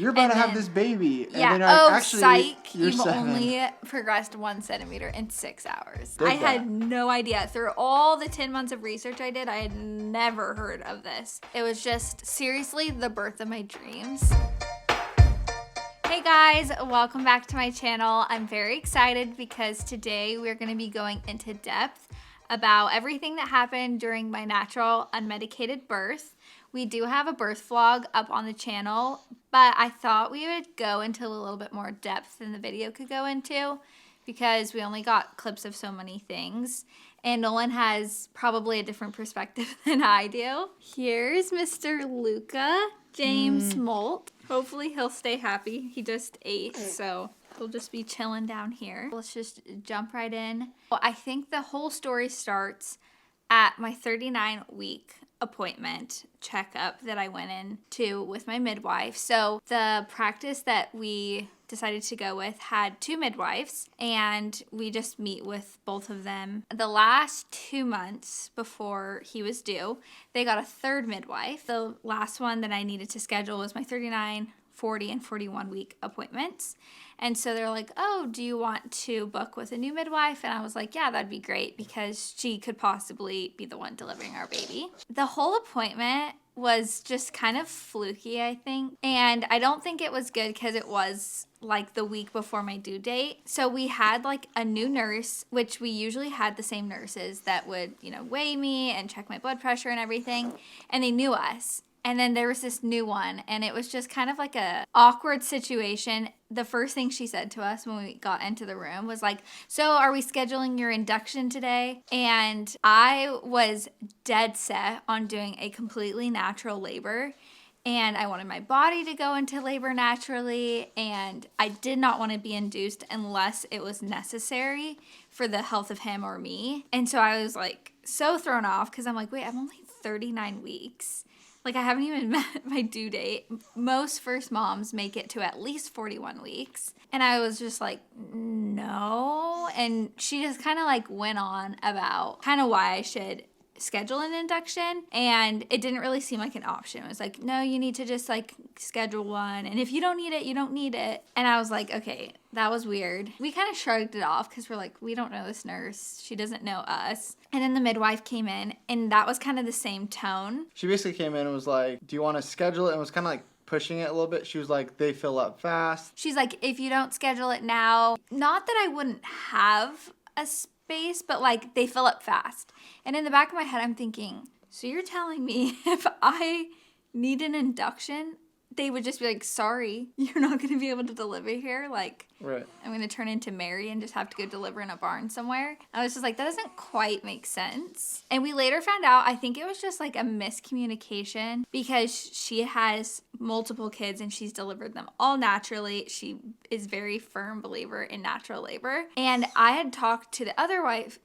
You're about to have this baby. Yeah. And then actually, psych. you're You've 7. only progressed 1 centimeter in 6 hours. Did I that. had no idea. Through all the 10 months of research I did, I had never heard of this. It was just seriously the birth of my dreams. Hey guys, welcome back to my channel. I'm very excited because today we're going to be going into depth about everything that happened during my natural unmedicated birth. We do have a birth vlog up on the channel, but I thought we would go into a little bit more depth than the video could go into because we only got clips of so many things. And Nolan has probably a different perspective than I do. Here's Mr. Luca, James Molt. Hopefully he'll stay happy. He just ate, so he'll just be chilling down here. Let's just jump right in. Well, I think the whole story starts at my 39-week appointment checkup that I went into with my midwife. So the practice that we decided to go with had 2 midwives, and we just meet with both of them. The last 2 months before he was due, they got a 3rd midwife. The last one that I needed to schedule was my 39, 40, and 41 week appointments. And so they're like, oh, do you want to book with a new midwife? And I was like, yeah, that'd be great because she could possibly be the one delivering our baby. The whole appointment was just kind of fluky, I think. And I don't think it was good because it was like the week before my due date. So we had like a new nurse, which we usually had the same nurses that would, weigh me and check my blood pressure and everything. And they knew us. And then there was this new one, and it was just kind of like a awkward situation. The first thing she said to us when we got into the room was like, so are we scheduling your induction today? And I was dead set on doing a completely natural labor. And I wanted my body to go into labor naturally, and I did not want to be induced unless it was necessary for the health of him or me. And so I was like so thrown off because I'm like, wait, I'm only 39 weeks. Like, I haven't even met my due date. Most first moms make it to at least 41 weeks. And I was just like, no. And she just kind of like went on about kind of why I should schedule an induction. And it didn't really seem like an option. It was like, no, you need to just like schedule one. And if you don't need it, you don't need it. And I was like, okay, that was weird. We kind of shrugged it off because we're like, we don't know this nurse. She doesn't know us. And then the midwife came in, and that was kind of the same tone. She basically came in and was like, do you want to schedule it? And was kind of like pushing it a little bit. She was like, they fill up fast. She's like, if you don't schedule it now, not that I wouldn't have a space, but like they fill up fast. And in the back of my head, I'm thinking, so you're telling me if I need an induction, they would just be like, sorry, you're not going to be able to deliver here. Like, right. I'm going to turn into Mary and just have to go deliver in a barn somewhere. I was just like, that doesn't quite make sense. And we later found out, I think it was just like a miscommunication because she has multiple kids and she's delivered them all naturally. She is very firm believer in natural labor. And I had talked to the other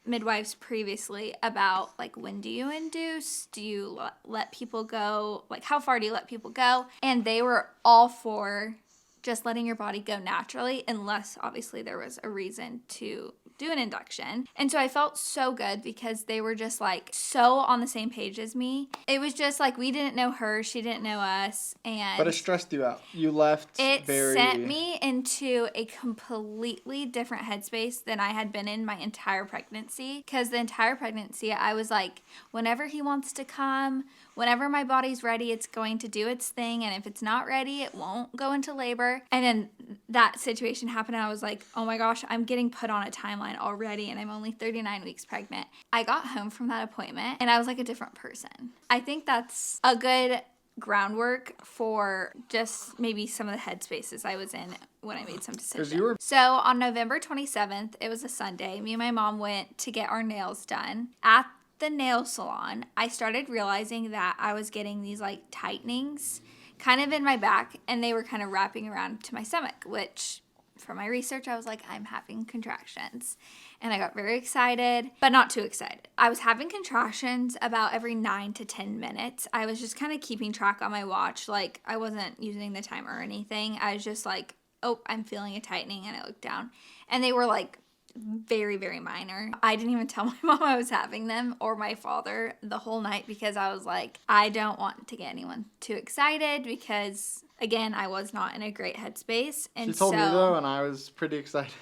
midwives previously about like, when do you induce? Do you let people go? Like, how far do you let people go? And they were all for just letting your body go naturally unless obviously there was a reason to do an induction. And so I felt so good because they were just like so on the same page as me. It was just like we didn't know her, she didn't know us, and but it stressed you out. You left sent me into a completely different headspace than I had been in my entire pregnancy. Because the entire pregnancy I was like, whenever he wants to come, whenever my body's ready, it's going to do its thing. And if it's not ready, it won't go into labor. And then that situation happened. And I was like, oh my gosh, I'm getting put on a timeline already. And I'm only 39 weeks pregnant. I got home from that appointment and I was like a different person. I think that's a good groundwork for just maybe some of the headspaces I was in when I made some decisions. So on November 27th, it was a Sunday, me and my mom went to get our nails done. At the nail salon, I started realizing that I was getting these like tightenings kind of in my back, and they were kind of wrapping around to my stomach, which from my research, I was like, I'm having contractions. And I got very excited, but not too excited. I was having contractions about every 9 to 10 minutes. I was just kind of keeping track on my watch. Like, I wasn't using the timer or anything. I was just like, oh, I'm feeling a tightening. And I looked down. And they were like very, very minor. I didn't even tell my mom I was having them or my father the whole night because I was like, I don't want to get anyone too excited because, again, I was not in a great headspace. And She told me though, and I was pretty excited.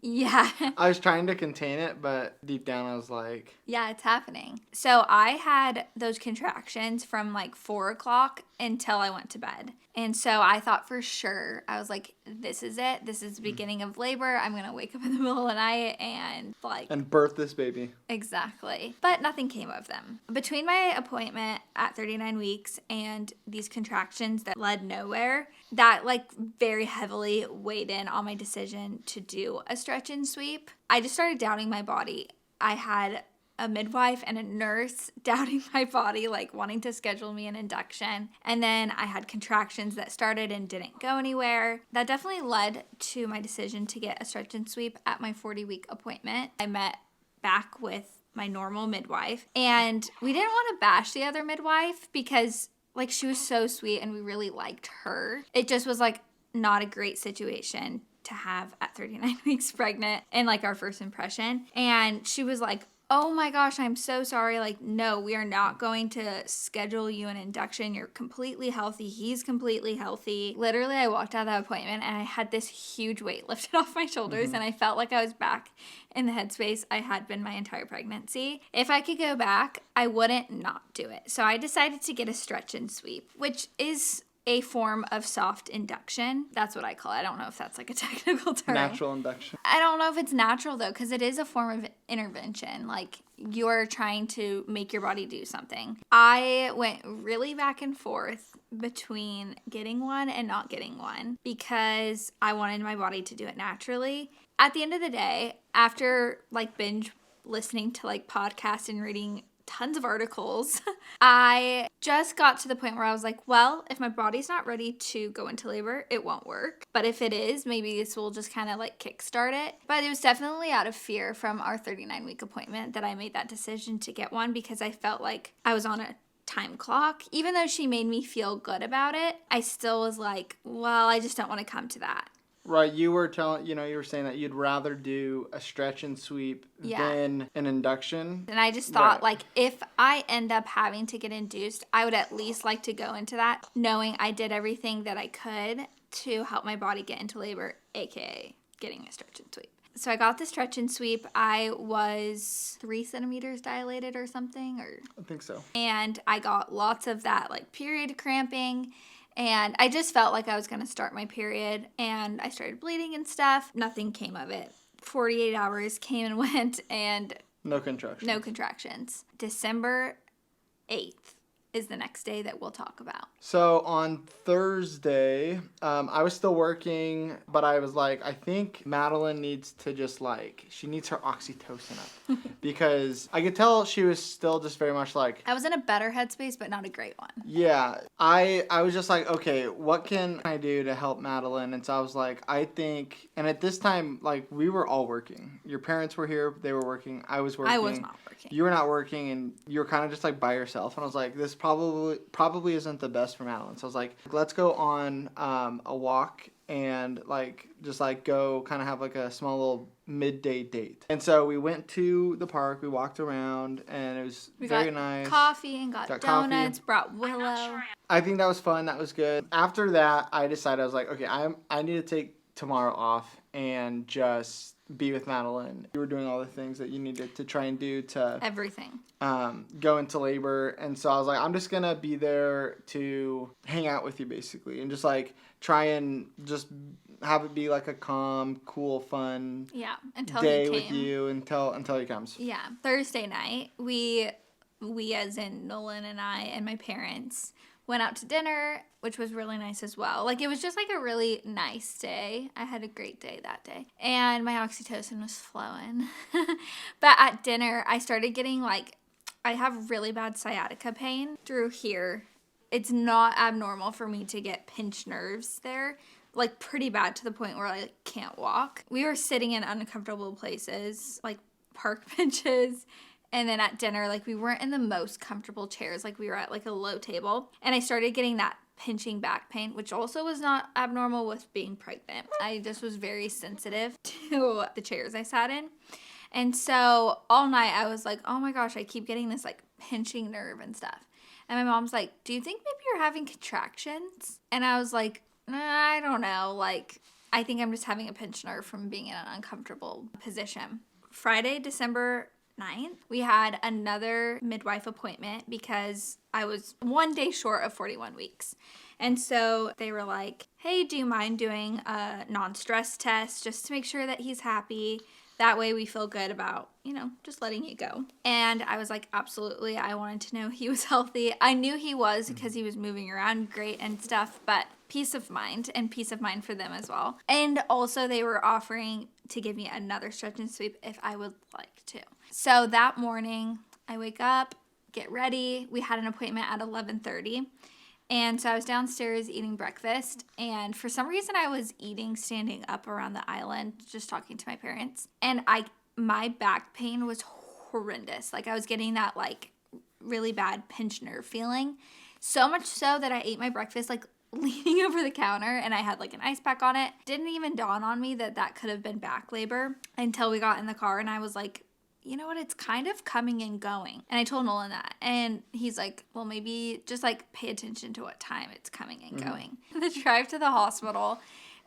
Yeah. I was trying to contain it, but deep down I was like... Yeah, it's happening. So I had those contractions from like 4 o'clock until I went to bed. And so I thought for sure, I was like, this is it. This is the beginning of labor. I'm going to wake up in the middle of the night and like... And birth this baby. Exactly. But nothing came of them. Between my appointment at 39 weeks and these contractions that led nowhere, that like very heavily weighed in on my decision to do a stretch and sweep. I just started doubting my body. I had a midwife and a nurse doubting my body, like wanting to schedule me an induction. And then I had contractions that started and didn't go anywhere. That definitely led to my decision to get a stretch and sweep at my 40-week appointment. I met back with my normal midwife, and we didn't want to bash the other midwife because like she was so sweet and we really liked her. It just was like not a great situation to have at 39 weeks pregnant and like our first impression. And she was like, oh my gosh, I'm so sorry. Like, no, we are not going to schedule you an induction. You're completely healthy. He's completely healthy. Literally, I walked out of that appointment and I had this huge weight lifted off my shoulders and I felt like I was back in the headspace I had been my entire pregnancy. If I could go back, I wouldn't not do it. So I decided to get a stretch and sweep, which is a form of soft induction. That's what I call it. I don't know if that's like a technical term. Natural induction. I don't know if it's natural though, because it is a form of intervention. Like you're trying to make your body do something. I went really back and forth between getting one and not getting one because I wanted my body to do it naturally. At the end of the day, after like binge listening to like podcasts and reading tons of articles, I just got to the point where I was like, well, if my body's not ready to go into labor, it won't work. But if it is, maybe this will just kind of like kickstart it. But it was definitely out of fear from our 39-week appointment that I made that decision to get one because I felt like I was on a time clock. Even though she made me feel good about it, I still was like, well, I just don't want to come to that. Right, you were saying that you'd rather do a stretch and sweep than an induction. And I just thought, like, if I end up having to get induced, I would at least like to go into that knowing I did everything that I could to help my body get into labor, aka getting a stretch and sweep. So I got the stretch and sweep. I was 3 centimeters dilated or something. I think so. And I got lots of that, like, period cramping. And I just felt like I was going to start my period, and I started bleeding and stuff. Nothing came of it. 48 hours came and went, and no contractions. December 8th is the next day that we'll talk about. So on Thursday, I was still working, but I was like, I think Madeline needs to just like, she needs her oxytocin up. Because I could tell she was still just very much like... I was in a better headspace, but not a great one. Yeah. I was just like, okay, what can I do to help Madeline? And so I was like, I think... And at this time, like, we were all working. Your parents were here. They were working. I was working. I was not working. You were not working, and you were kind of just like by yourself. And I was like, this probably isn't the best for Madeline. So I was like, let's go on a walk and like just like go kind of have like a small little midday date. And so we went to the park, we walked around, and it was very nice. Coffee and got donuts, brought Willow. I think that was fun. That was good. After that, I decided, I was like, okay, I need to take tomorrow off and just be with Madeline. You were doing all the things that you needed to try and do to everything go into labor. And so I was like, I'm just gonna be there to hang out with you basically, and just like try and just have it be like a calm, cool, fun day with you until he comes. Yeah. Thursday night, we as in Nolan and I and my parents went out to dinner, which was really nice as well. Like, it was just like a really nice day. I had a great day that day. And my oxytocin was flowing. But at dinner, I started getting like, I have really bad sciatica pain through here. It's not abnormal for me to get pinched nerves there. Like, pretty bad to the point where I can't walk. We were sitting in uncomfortable places, like park benches. And then at dinner, like, we weren't in the most comfortable chairs. Like, we were at, like, a low table. And I started getting that pinching back pain, which also was not abnormal with being pregnant. I just was very sensitive to the chairs I sat in. And so all night I was like, oh my gosh, I keep getting this like pinching nerve and stuff. And my mom's like, do you think maybe you're having contractions? And I was like, I don't know. Like, I think I'm just having a pinched nerve from being in an uncomfortable position. Friday, December 9th, we had another midwife appointment because I was 1 day short of 41 weeks. And so they were like, hey, do you mind doing a non-stress test just to make sure that he's happy? That way we feel good about, just letting you go. And I was like, absolutely. I wanted to know he was healthy. I knew he was because he was moving around great and stuff, but peace of mind for them as well. And also they were offering to give me another stretch and sweep if I would like to. So that morning I wake up, get ready. We had an appointment at 11:30. And so I was downstairs eating breakfast, and for some reason I was eating standing up around the island, just talking to my parents. And my back pain was horrendous. Like I was getting that like really bad pinch nerve feeling. So much so that I ate my breakfast like leaning over the counter, and I had like an ice pack on it. Didn't even dawn on me that could have been back labor until we got in the car, and I was like, you know what, it's kind of coming and going. And I told Nolan that. And he's like, well, maybe just like pay attention to what time it's coming and going. The drive to the hospital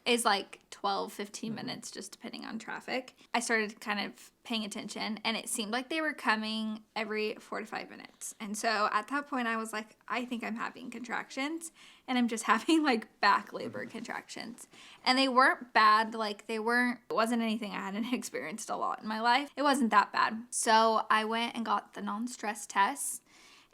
is like 12, 15 minutes, just depending on traffic. I started kind of paying attention, and it seemed like they were coming every 4 to 5 minutes. And so at that point, I was like, I think I'm having contractions, and I'm just having like back labor contractions. And they weren't bad. Like it wasn't anything I hadn't experienced a lot in my life. It wasn't that bad. So I went and got the non-stress test,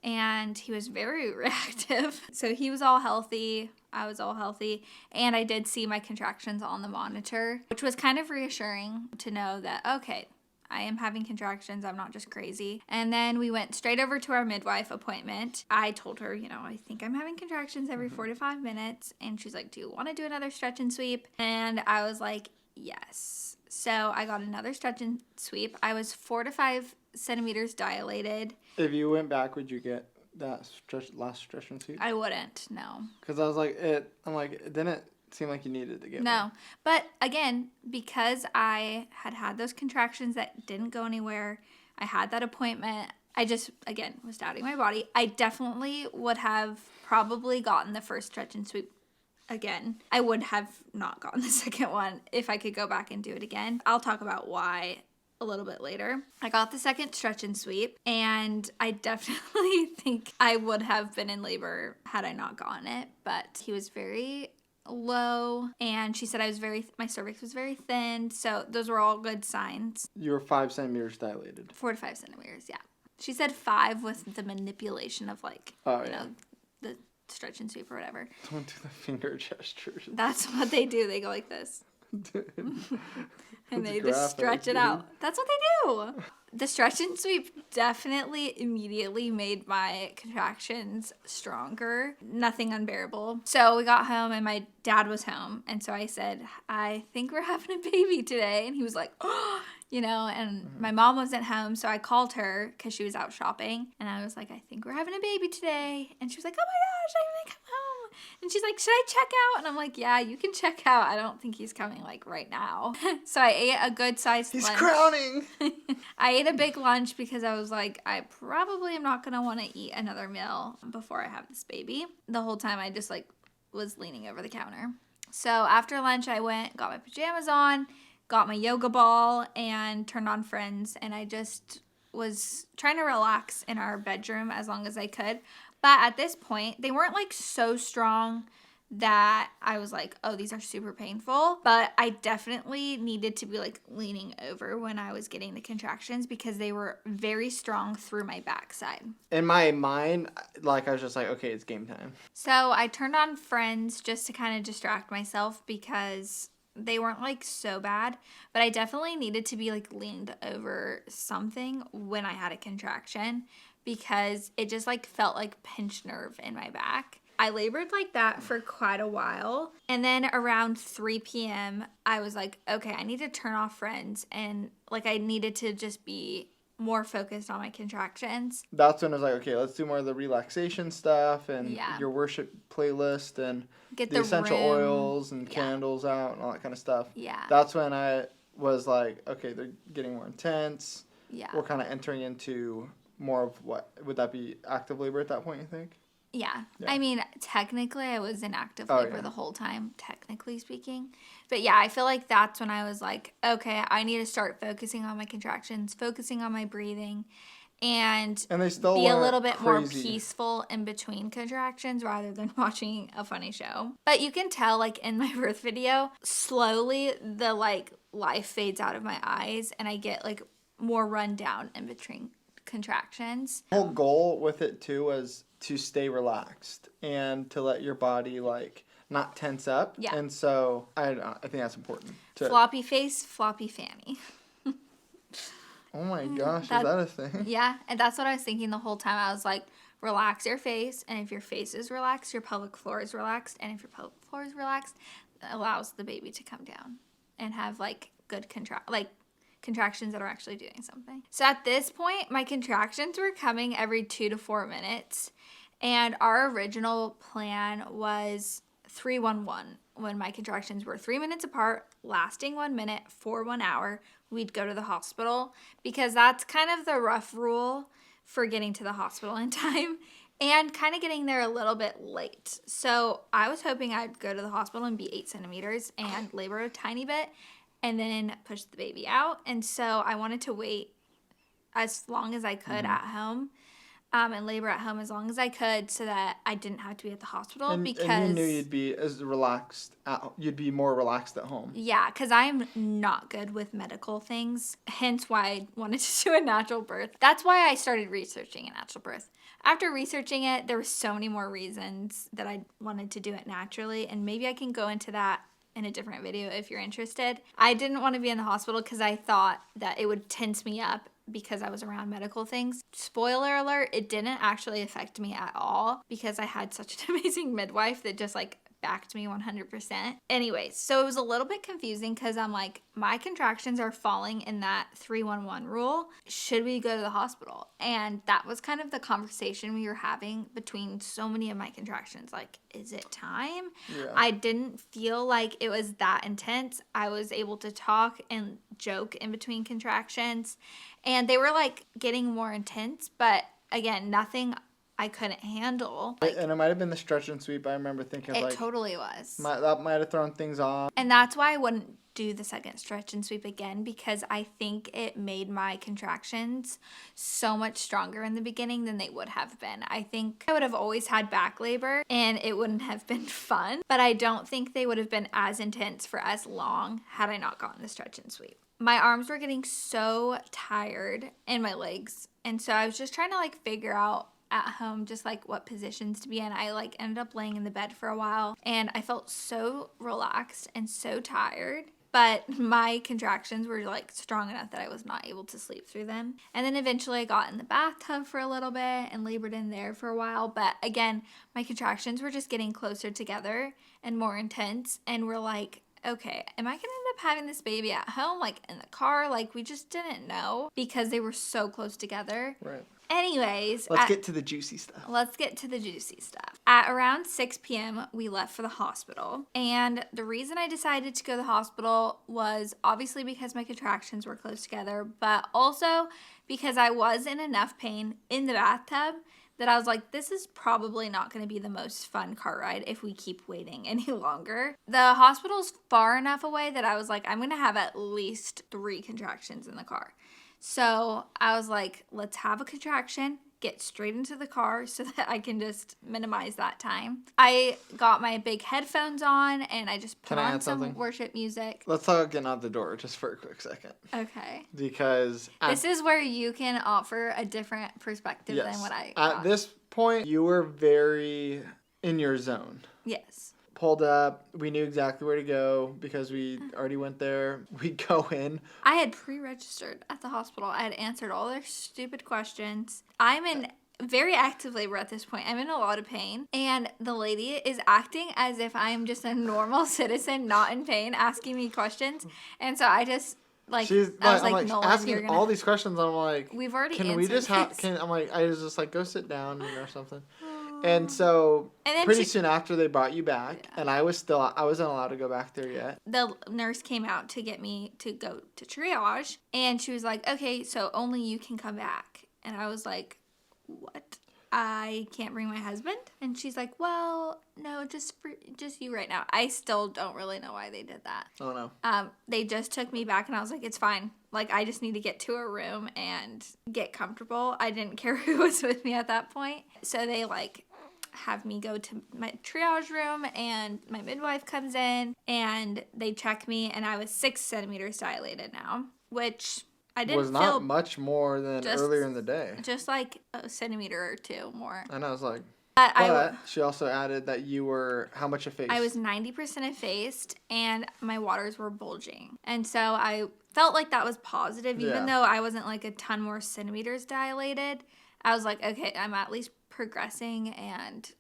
and he was very reactive. So he was all healthy. I was all healthy. And I did see my contractions on the monitor, which was kind of reassuring to know that, okay, I am having contractions. I'm not just crazy. And then we went straight over to our midwife appointment. I told her, I think I'm having contractions every 4 to 5 minutes. And she's like, do you want to do another stretch and sweep? And I was like, yes. So I got another stretch and sweep. I was 4 to 5 centimeters dilated. If you went back, would you get that last stretch and sweep? I wouldn't, no. Because I was like, it didn't seem like you needed to get No. one. But again, because I had those contractions that didn't go anywhere, I had that appointment, I just, again, was doubting my body. I definitely would have probably gotten the first stretch and sweep again. I would have not gotten the second one if I could go back and do it again. I'll talk about why a little bit later. I got the second stretch and sweep, and I definitely think I would have been in labor had I not gotten it, but he was very low, and she said my cervix was very thin, so those were all good signs. You were 5 centimeters dilated. 4 to 5 centimeters, yeah. She said 5 with the manipulation of the stretch and sweep or whatever. Don't do the finger gestures. That's what they do. They go like this. And they just stretch it out. That's what they do. The stretch and sweep definitely immediately made my contractions stronger. Nothing unbearable. So we got home and my dad was home. And so I said, I think we're having a baby today. And he was like, oh, and my mom wasn't home. So I called her because she was out shopping. And I was like, I think we're having a baby today. And she was like, oh my gosh, I'm going to come home. And she's like, should I check out? And I'm like, yeah, you can check out. I don't think he's coming like right now. So I ate a good sized lunch. He's crowning. I ate a big lunch because I was like, I probably am not going to want to eat another meal before I have this baby. The whole time I just was leaning over the counter. So after lunch, I went, got my pajamas on, got my yoga ball, and turned on Friends. And I just was trying to relax in our bedroom as long as I could. But at this point, they weren't so strong that I was like, oh, these are super painful. But I definitely needed to be leaning over when I was getting the contractions because they were very strong through my backside. In my mind, I was just like, okay, it's game time. So I turned on Friends just to kind of distract myself because they weren't so bad, but I definitely needed to be leaned over something when I had a contraction because it just felt like pinched nerve in my back. I labored like that for quite a while, and then around 3 p.m. I was like, okay, I need to turn off Friends, and I needed to just be more focused on my contractions. That's when I was like, okay, let's do more of the relaxation stuff and Yeah. your worship playlist and Get the essential room. oils and candles out and all that kind of stuff. Yeah. That's when I was like, okay, they're getting more intense. Yeah. We're kind of entering into more of what, would that be active labor at that point, you think? Yeah. Yeah. I mean, technically, I was in active Oh, labor yeah. the whole time, technically speaking. But yeah, I feel like that's when I was like, okay, I need to start focusing on my contractions, focusing on my breathing, and they still be a weren't little bit more crazy. peaceful in between contractions rather than watching a funny show. But you can tell, like, in my birth video, slowly the, like, life fades out of my eyes, and I get, like, more run down in between contractions. The whole goal with it, too, was to stay relaxed and to let your body, like, not tense up. Yeah. And so I think that's important. Floppy face, floppy fanny. Oh my gosh, is that a thing? Yeah, and that's what I was thinking the whole time. I was like, relax your face, and if your face is relaxed, your pelvic floor is relaxed, and if your pelvic floor is relaxed, it allows the baby to come down and have, like, good contractions that are actually doing something. So at this point, my contractions were coming every 2 to 4 minutes, and our original plan was 3-1-1. When my contractions were 3 minutes apart, lasting 1 minute for 1 hour, we'd go to the hospital, because that's kind of the rough rule for getting to the hospital in time and kind of getting there a little bit late. So I was hoping I'd go to the hospital and be 8 centimeters and labor a tiny bit and then push the baby out. And so I wanted to wait as long as I could at home and labor at home as long as I could so that I didn't have to be at the hospital. And you knew you'd be as relaxed. You'd be more relaxed at home. Yeah, because I'm not good with medical things, hence why I wanted to do a natural birth. That's why I started researching a natural birth. After researching it, there were so many more reasons that I wanted to do it naturally, and maybe I can go into that in a different video if you're interested. I didn't want to be in the hospital because I thought that it would tense me up because I was around medical things. Spoiler alert, it didn't actually affect me at all because I had such an amazing midwife that just like backed me 100%. Anyways, so it was a little bit confusing because I'm like, my contractions are falling in that 3-1-1 rule. Should we go to the hospital? And that was kind of the conversation we were having between so many of my contractions. Like, is it time? Yeah. I didn't feel like it was that intense. I was able to talk and joke in between contractions, and they were like getting more intense, but again, nothing I couldn't handle. And it might have been the stretch and sweep. I remember thinking, It like, totally was. that might have thrown things off. And that's why I wouldn't do the second stretch and sweep again, because I think it made my contractions so much stronger in the beginning than they would have been. I think I would have always had back labor and it wouldn't have been fun, but I don't think they would have been as intense for as long had I not gotten the stretch and sweep. My arms were getting so tired and my legs, and so I was just trying to like figure out at home just like what positions to be in. I like ended up laying in the bed for a while and I felt so relaxed and so tired, but my contractions were like strong enough that I was not able to sleep through them. And then eventually I got in the bathtub for a little bit and labored in there for a while, but again, my contractions were just getting closer together and more intense, and we're like, okay, am I gonna end up having this baby at home, like in the car? Like, we just didn't know because they were so close together. Right. Anyways, Let's get to the juicy stuff. Let's get to the juicy stuff. At around 6 p.m., we left for the hospital. And the reason I decided to go to the hospital was obviously because my contractions were close together, but also because I was in enough pain in the bathtub that I was like, this is probably not going to be the most fun car ride if we keep waiting any longer. The hospital's far enough away that I was like, I'm going to have at least 3 contractions in the car. So I was like, let's have a contraction, get straight into the car so that I can just minimize that time. I got my big headphones on and I just put on some worship music. Let's talk getting out the door just for a quick second. Okay. Because this is where you can offer a different perspective than what I got. At this point, you were very in your zone. Yes. Pulled up. We knew exactly where to go because we already went there. We go in. I had pre-registered at the hospital. I had answered all their stupid questions. I'm in very active labor at this point. I'm in a lot of pain. And the lady is acting as if I'm just a normal citizen, not in pain, asking me questions. And so I just Like, she's I was I'm like, like Nolan, asking you're gonna... all these questions. I'm like, We've already can we answered just have? this. Can I'm like, I was just like, go sit down or something. And so And then pretty soon after they brought you back, Yeah. and I wasn't allowed to go back there yet. The nurse came out to get me to go to triage, and she was like, okay, so only you can come back. And I was like, what? I can't bring my husband? And she's like, well, no, just you right now. I still don't really know why they did that. Oh no. They just took me back, and I was like, it's fine. Like, I just need to get to a room and get comfortable. I didn't care who was with me at that point. So they like have me go to my triage room, and my midwife comes in and they check me, and I was 6 centimeters dilated now, which I didn't was not feel much more than earlier in the day. just like a centimeter or two more. And I was like, But she also added that you were how much effaced? I was 90% effaced, and my waters were bulging. And so I felt like that was positive, even though I wasn't like a ton more centimeters dilated. I was like, okay, I'm at least progressing, and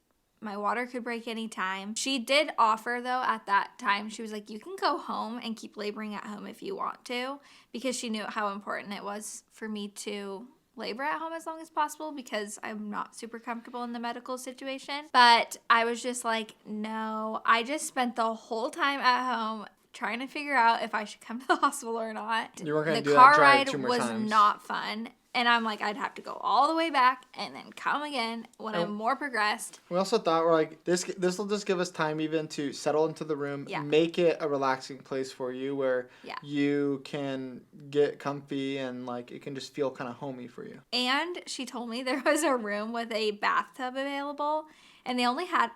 my water could break anytime. She did offer, though, at that time, she was like, you can go home and keep laboring at home if you want to, because she knew how important it was for me to labor at home as long as possible, because I'm not super comfortable in the medical situation. But I was just like, no, I just spent the whole time at home trying to figure out if I should come to the hospital or not. You weren't going to do the that car drive ride 2 more was times. not fun. And I'm like, I'd have to go all the way back and then come again when I'm more progressed. We also thought, we're like, this will just give us time even to settle into the room, make it a relaxing place for you where you can get comfy and like it can just feel kind of homey for you. And she told me there was a room with a bathtub available, and they only had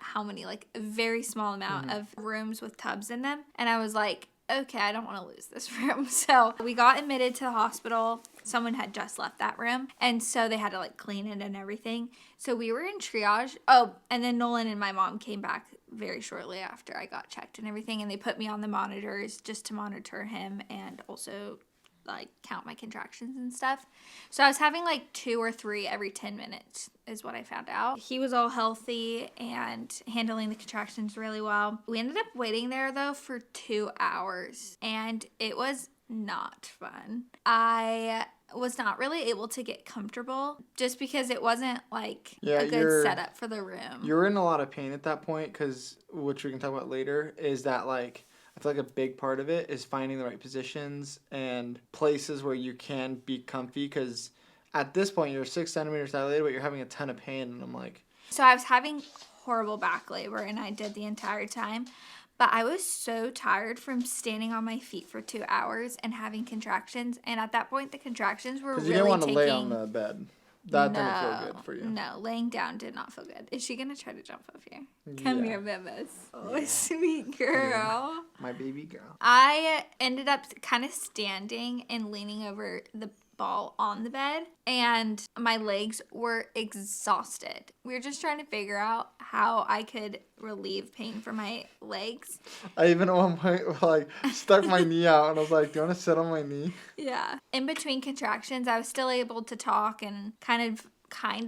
like a very small amount of rooms with tubs in them. And I was like, okay, I don't want to lose this room. So we got admitted to the hospital. Someone had just left that room, and so they had to like clean it and everything. So we were in triage. Oh, and then Nolan and my mom came back very shortly after I got checked and everything, and they put me on the monitors just to monitor him and also like count my contractions and stuff. So I was having like 2 or 3 every 10 minutes is what I found out. He was all healthy and handling the contractions really well. We ended up waiting there though for 2 hours, and it was not fun. I was not really able to get comfortable just because it wasn't like a good setup for the room. You're in a lot of pain at that point, because which we can talk about later, is that like I feel like a big part of it is finding the right positions and places where you can be comfy, because at this point you're 6 centimeters dilated, but you're having a ton of pain, and I'm like... So I was having horrible back labor, and I did the entire time, but I was so tired from standing on my feet for 2 hours and having contractions, and at that point the contractions were really taking... Because you didn't want to lay on the bed. That didn't feel good for you. No, laying down did not feel good. Is she going to try to jump up here? Come here, Bebas. Oh, sweet girl. Yeah. My baby girl. I ended up kind of standing and leaning over the ball on the bed, and my legs were exhausted. We were just trying to figure out how I could relieve pain from my legs. I even at one point like stuck my knee out, and I was like, do you want to sit on my knee? Yeah. In between contractions, I was still able to talk and kind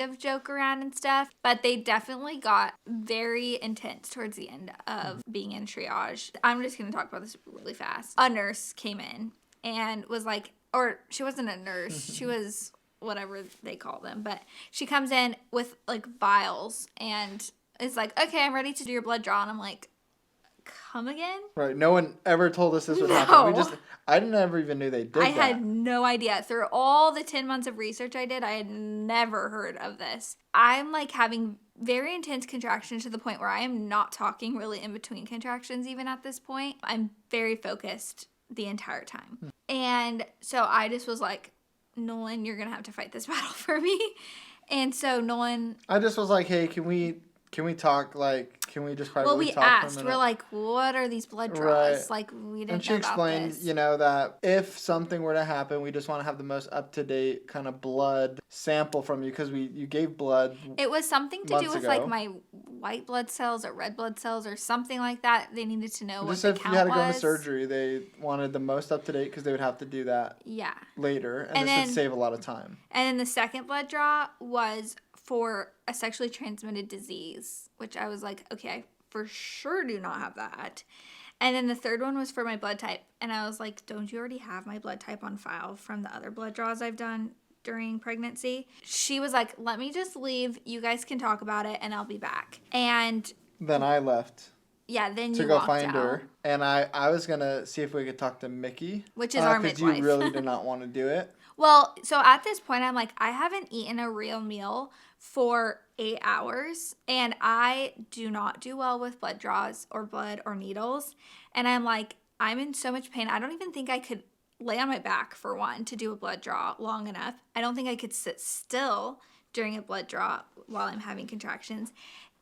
of joke around and stuff, but they definitely got very intense towards the end of being in triage. I'm just going to talk about this really fast. A nurse came in and was like, or she wasn't a nurse, she was whatever they call them, but she comes in with like vials and is like, okay, I'm ready to do your blood draw. And I'm like, come again? Right. No one ever told us this would happen. I never even knew they did that. I had no idea. Through all the 10 months of research I did, I had never heard of this. I'm like having very intense contractions to the point where I am not talking really in between contractions even at this point. I'm very focused the entire time. And so I just was like, Nolan, you're going to have to fight this battle for me. And so Nolan... I just was like, hey, can we talk, like, can we just privately talk for a minute? We're like, what are these blood draws? Right. Like, we didn't know about this. And she explained, that if something were to happen, we just want to have the most up-to-date kind of blood sample from you, because you gave blood. It was something to do with, like, my white blood cells or red blood cells or something like that. They needed to know what the count was. Just if you had to go into surgery, they wanted the most up-to-date, because they would have to do that later, and this would save a lot of time. And then the second blood draw was for a sexually transmitted disease, which I was like, okay, I for sure do not have that. And then the third one was for my blood type. And I was like, don't you already have my blood type on file from the other blood draws I've done during pregnancy? She was like, let me just leave. You guys can talk about it and I'll be back. And then I left. Yeah, then you to go walked find out. her. And I was going to see if we could talk to Mickey. Which is our midwife. midwife. Because you really did not want to do it. Well, so at this point, I'm like, I haven't eaten a real meal for 8 hours. And I do not do well with blood draws or blood or needles. And I'm like, I'm in so much pain. I don't even think I could lay on my back for one to do a blood draw long enough. I don't think I could sit still during a blood draw while I'm having contractions.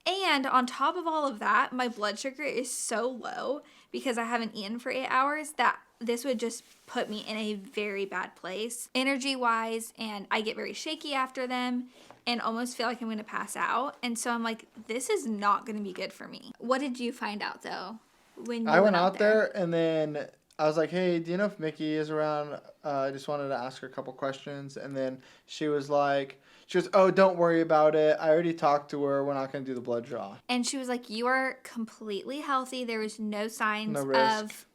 And on top of all of that, my blood sugar is so low because I haven't eaten for 8 hours that this would just put me in a very bad place energy-wise, and I get very shaky after them and almost feel like I'm going to pass out. And so I'm like, this is not going to be good for me. What did you find out, though, when you I went out there, and then I was like, hey, do you know if Mickey is around? I just wanted to ask her a couple questions. And then she was like, oh, don't worry about it. I already talked to her. We're not going to do the blood draw. And she was like, you are completely healthy. There was no signs of...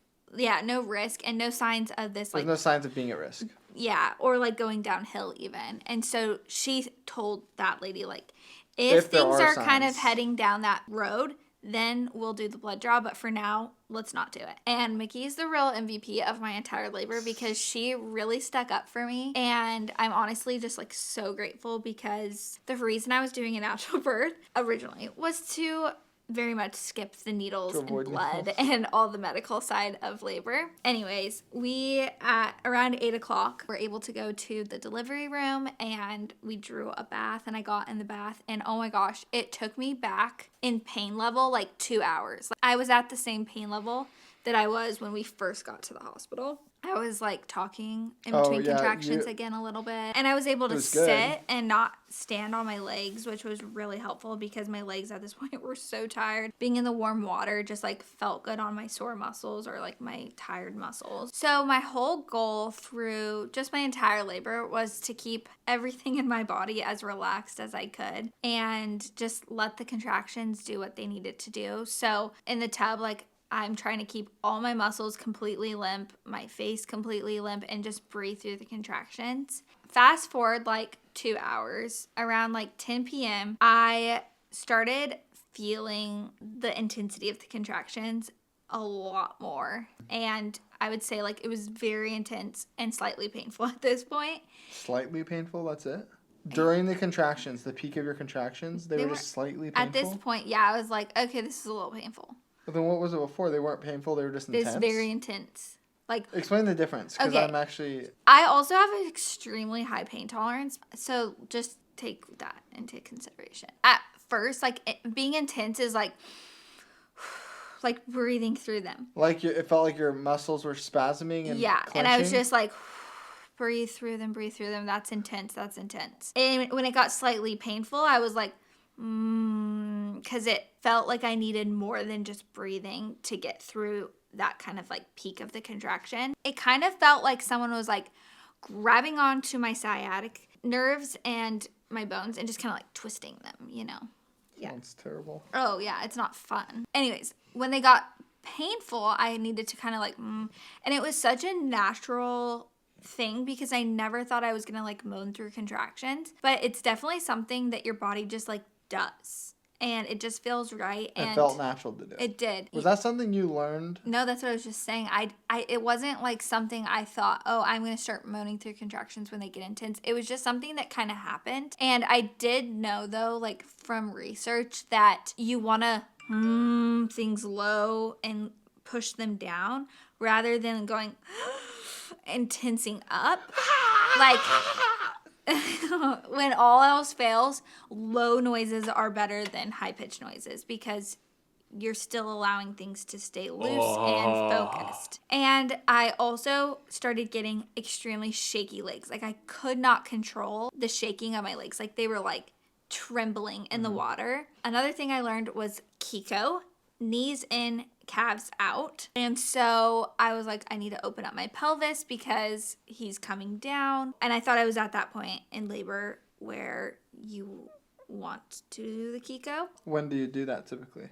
no risk and no signs of this. There's no signs of being at risk. Yeah, or like going downhill even. And so she told that lady, like, if things are kind of heading down that road, then we'll do the blood draw. But for now, let's not do it. And Mickey is the real MVP of my entire labor because she really stuck up for me. And I'm honestly just like so grateful because the reason I was doing a natural birth originally was to very much skip the needles and blood and all the medical side of labor. Anyways, we at around 8 o'clock were able to go to the delivery room and we drew a bath and I got in the bath and oh my gosh, it took me back in pain level like 2 hours. Like, I was at the same pain level that I was when we first got to the hospital. I was like talking in between contractions again a little bit. And I was able to sit and not stand on my legs, which was really helpful because my legs at this point were so tired. Being in the warm water just like felt good on my sore muscles or like my tired muscles. So my whole goal through just my entire labor was to keep everything in my body as relaxed as I could and just let the contractions do what they needed to do. So in the tub, like, I'm trying to keep all my muscles completely limp, my face completely limp, and just breathe through the contractions. Fast forward like 2 hours, around like 10 p.m., I started feeling the intensity of the contractions a lot more. And I would say like it was very intense and slightly painful at this point. Slightly painful? That's it? During the contractions, the peak of your contractions, they were just slightly painful? At this point, yeah, I was like, okay, this is a little painful. But then what was it before? They weren't painful, they were just intense? It's very intense. Like, explain the difference, because I'm actually... I also have an extremely high pain tolerance, so just take that into consideration. At first, like, being intense is like breathing through them. Like, it felt like your muscles were spasming and clenching? And I was just like... breathe through them, that's intense. And when it got slightly painful, I was like, because it felt like I needed more than just breathing to get through that kind of like peak of the contraction. It kind of felt like someone was like grabbing onto my sciatic nerves and my bones and just kind of like twisting them, you know? Yeah. Sounds terrible. Oh, yeah, it's not fun. Anyways, when they got painful, I needed to kind of like, and it was such a natural thing because I never thought I was gonna like moan through contractions, but it's definitely something that your body just like does and it just feels right. And it felt natural to do. It did. Was that something you learned? No, that's what I was just saying. It wasn't like something I thought, oh, I'm gonna start moaning through contractions when they get intense. It was just something that kind of happened. And I did know though, like from research, that you want to things low and push them down rather than going and tensing up. Like, when all else fails, low noises are better than high-pitched noises because you're still allowing things to stay loose and focused. And I also started getting extremely shaky legs. Like, I could not control the shaking of my legs. Like, they were, like, trembling in the water. Another thing I learned was Kiko, knees in, calves out. And so I was like, I need to open up my pelvis because he's coming down. And I thought I was at that point in labor where you want to do the Kiko. When do you do that typically?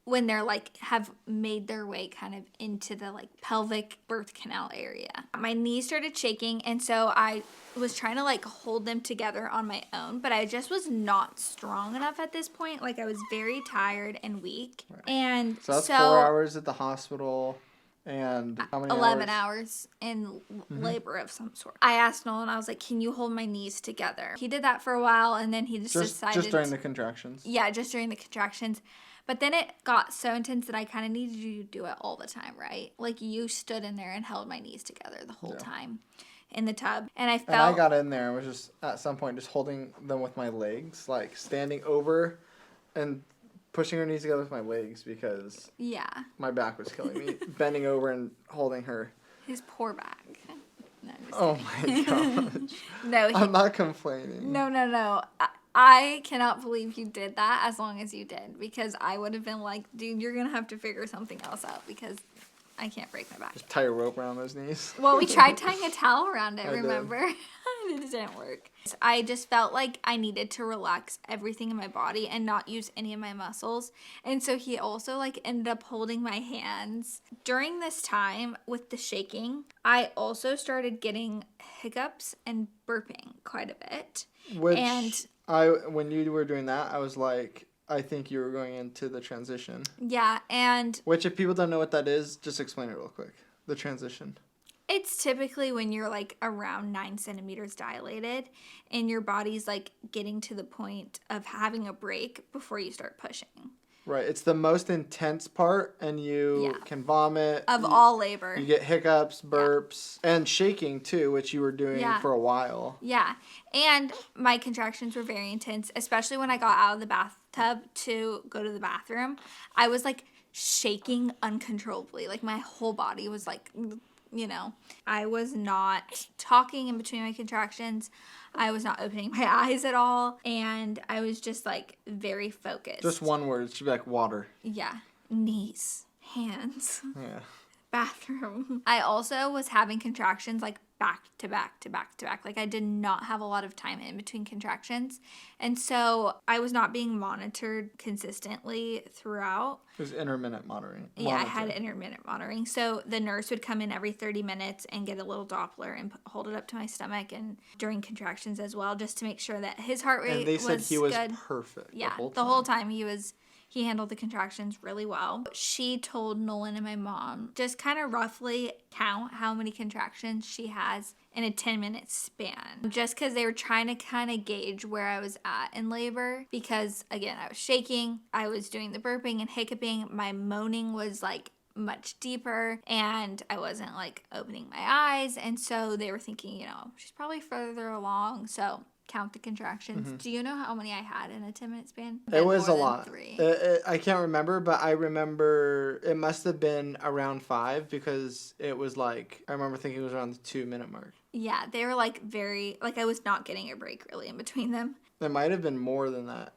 when they're like have made their way kind of into the like pelvic birth canal area. My knees started shaking, and so I was trying to like hold them together on my own, but I just was not strong enough at this point. Like I was very tired and weak. Right. And so that's 4 hours at the hospital. And how many 11 hours in labor of some sort. I asked Nolan, I was like, can you hold my knees together? He did that for a while, and then he just decided. Just during the contractions? Yeah, just during the contractions. But then it got so intense that I kind of needed you to do it all the time, right? Like you stood in there and held my knees together the whole time in the tub. And I felt. And I got in there and was just, at some point, just holding them with my legs, like standing over and pushing her knees together with my legs because my back was killing me. Bending over and holding her. His poor back. No, oh my gosh. No, I'm not complaining. No. I cannot believe you did that as long as you did, because I would have been like, dude, you're going to have to figure something else out because I can't break my back. Just tie a rope around those knees. Well, we tried tying a towel around it, I remember? It didn't work. I just felt like I needed to relax everything in my body and not use any of my muscles. And so he also like ended up holding my hands. During this time with the shaking, I also started getting hiccups and burping quite a bit. When you were doing that, I was like, I think you were going into the transition. Yeah, and... Which, if people don't know what that is, just explain it real quick. The transition. It's typically when you're, like, around 9 centimeters dilated, and your body's, like, getting to the point of having a break before you start pushing. Right. It's the most intense part, and you can vomit. All labor. You get hiccups, burps, and shaking, too, which you were doing for a while. Yeah. And my contractions were very intense, especially when I got out of the bathtub to go to the bathroom. I was, like, shaking uncontrollably. Like, my whole body was, like, you know. I was not talking in between my contractions. I was not opening my eyes at all, and I was just, like, very focused. Just one word. It should be like water. Yeah. Knees. Hands. Yeah. Bathroom. I also was having contractions, like, back to back to back to back. Like, I did not have a lot of time in between contractions, and so I was not being monitored consistently throughout. It was intermittent monitoring. Yeah, I had intermittent monitoring. So the nurse would come in every 30 minutes and get a little Doppler and hold it up to my stomach and during contractions as well, just to make sure that his heart rate was good. And they said he was perfect. Yeah, the whole time he handled the contractions really well. She told Nolan and my mom just kind of roughly count how many contractions she has in a 10-minute span. Just because they were trying to kind of gauge where I was at in labor. Because, again, I was shaking. I was doing the burping and hiccuping. My moaning was, like, much deeper. And I wasn't, like, opening my eyes. And so they were thinking, you know, she's probably further along. So count the contractions. Mm-hmm. Do you know how many I had in a 10-minute span? It was a lot. 3. I can't remember, but I remember it must have been around 5 because it was like, I remember thinking it was around the 2-minute mark. Yeah, they were like very, like I was not getting a break really in between them. It might have been more than that.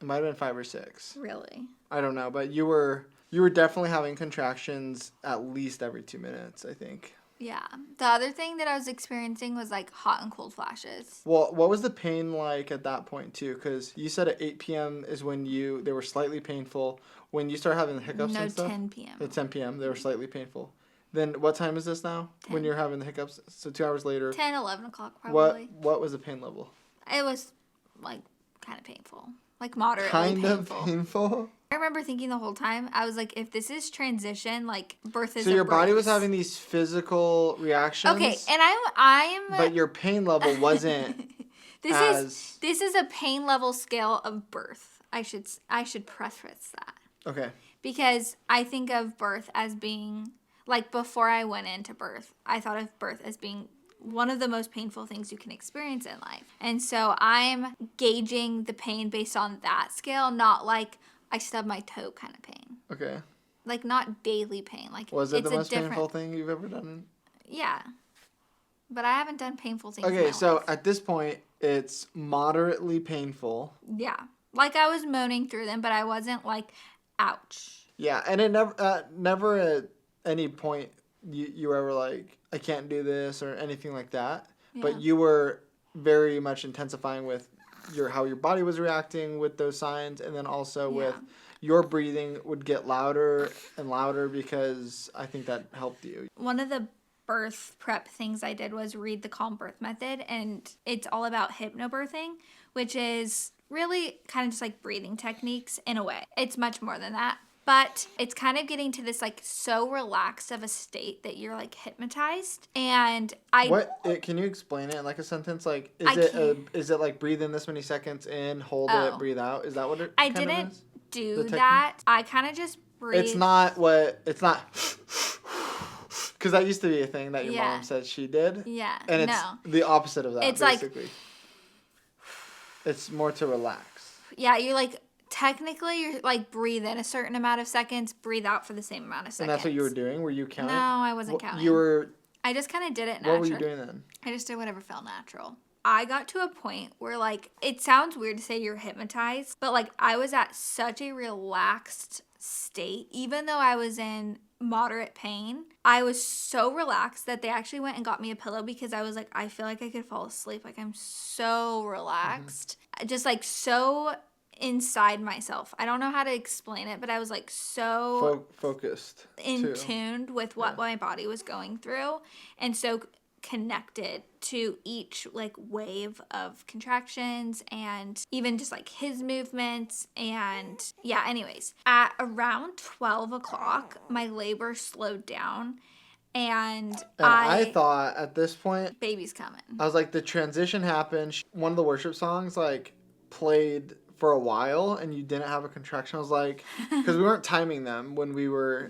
It might have been 5 or 6. Really? I don't know, but you were definitely having contractions at least every 2 minutes, I think. Yeah. The other thing that I was experiencing was like hot and cold flashes. Well, what was the pain like at that point too? Because you said at 8 p.m. is when they were slightly painful. When you started having the hiccups and stuff? 10 p.m. At 10 p.m. they were slightly painful. Then what time is this now? 10. When you're having the hiccups? So 2 hours later. 10, 11 o'clock probably. What was the pain level? It was like kind of painful. Like moderately painful. Of painful? I remember thinking the whole time, I was like, if this is transition, like birth is So your body was having these physical reactions? Okay, and I'm but your pain level wasn't This is a pain level scale of birth. I should preface that. Okay. Because I think of birth as being, like before I went into birth, I thought of birth as being one of the most painful things you can experience in life. And so I'm gauging the pain based on that scale, not like I stubbed my toe kind of pain. Okay. Like not daily pain. Like was it the most painful thing you've ever done? Yeah. But I haven't done painful things. Okay, so at this point, it's moderately painful. Yeah. Like I was moaning through them, but I wasn't like, ouch. Yeah, and it never at any point you were ever like, I can't do this or anything like that. Yeah. But you were very much intensifying with how your body was reacting with those signs, and then also with your breathing would get louder and louder because I think that helped you. One of the birth prep things I did was read the Calm Birth Method, and it's all about hypnobirthing, which is really kind of just like breathing techniques in a way. It's much more than that. But it's kind of getting to this like so relaxed of a state that you're like hypnotized. And can you explain it in like a sentence? Like, is it like breathe in this many seconds in, hold it, breathe out? Is that what it I kind of didn't is? do that. I kind of just breathe. It's not because that used to be a thing that your mom said she did. Yeah. And it's the opposite of that, it's basically. It's more to relax. Yeah, you're like, technically, you're like breathe in a certain amount of seconds, breathe out for the same amount of seconds. And that's what you were doing? Were you counting? No, I wasn't counting. I just kind of did it natural. What were you doing then? I just did whatever felt natural. I got to a point where, like, it sounds weird to say you're hypnotized, but, like, I was at such a relaxed state. Even though I was in moderate pain, I was so relaxed that they actually went and got me a pillow because I was like, I feel like I could fall asleep. Like, I'm so relaxed. Just, like, so inside myself. I don't know how to explain it, but I was like so focused, tuned with what my body was going through, and so connected to each like wave of contractions and even just like his movements. And yeah, anyways, at around 12 o'clock, my labor slowed down. And I thought at this point, baby's coming. I was like, the transition happened. One of the worship songs like played for a while and you didn't have a contraction. I was like, because we weren't timing them when we were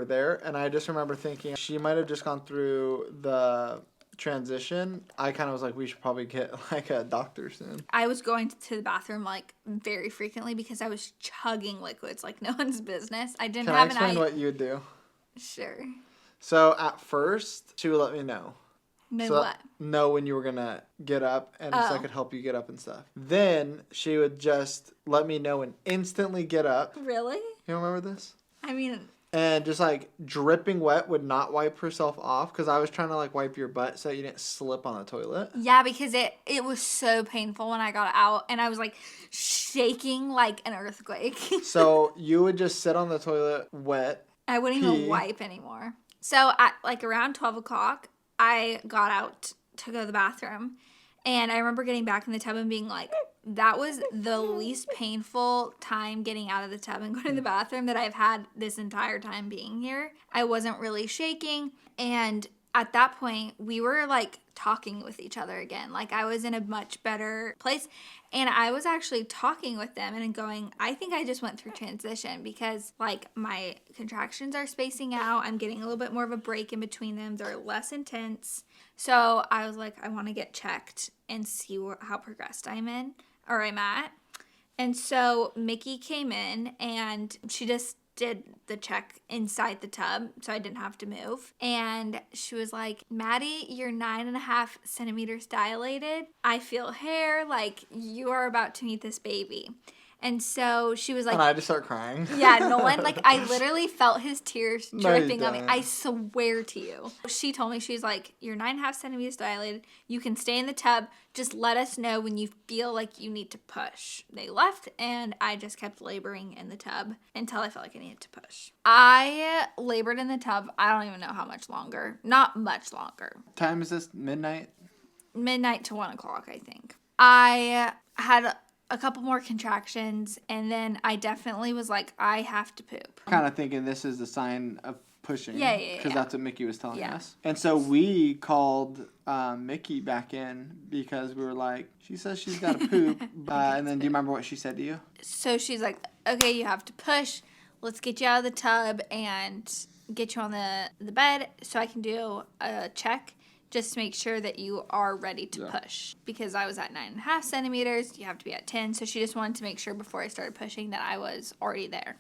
there, and I just remember thinking she might have just gone through the transition. I kind of was like, we should probably get like a doctor soon. I was going to the bathroom like very frequently because I was chugging liquids like no one's business. I didn't have Can I explain what you would do? Sure. So at first she would let me know. What? Know when you were gonna get up, and so I could help you get up and stuff. Then she would just let me know and instantly get up. Really? You don't remember this? I mean... And just like dripping wet, would not wipe herself off because I was trying to like wipe your butt so you didn't slip on the toilet. Yeah, because it was so painful when I got out, and I was like shaking like an earthquake. So you would just sit on the toilet wet. I wouldn't even wipe anymore. So at like around 12 o'clock, I got out to go to the bathroom, and I remember getting back in the tub and being like, that was the least painful time getting out of the tub and going to the bathroom that I've had this entire time being here. I wasn't really shaking, and at that point, we were like talking with each other again. Like I was in a much better place, and I was actually talking with them and going, I think I just went through transition because like my contractions are spacing out. I'm getting a little bit more of a break in between them. They're less intense. So I was like, I want to get checked and see how progressed I'm at. And so Mickey came in and she just did the check inside the tub, so I didn't have to move. And she was like, Maddie, you're 9.5 centimeters dilated. I feel hair, like you are about to meet this baby. And so she was like... And I just start crying. Yeah, Nolan, like I literally felt his tears dripping on me. I swear to you. She told me, she's like, you're 9.5 centimeters dilated. You can stay in the tub. Just let us know when you feel like you need to push. They left, and I just kept laboring in the tub until I felt like I needed to push. I labored in the tub. I don't even know how much longer. Not much longer. Time is this? Midnight? Midnight to 1 o'clock, I think. I had a couple more contractions, and then I definitely was like, I have to poop. Kind of thinking this is the sign of pushing. Yeah. Because that's what Mickey was telling us. And so we called Mickey back in because we were like, she says she's got to poop. And then do you remember what she said to you? So she's like, okay, you have to push. Let's get you out of the tub and get you on the bed so I can do a check just to make sure that you are ready to push. Because I was at 9.5 centimeters. You have to be at 10. So she just wanted to make sure before I started pushing that I was already there.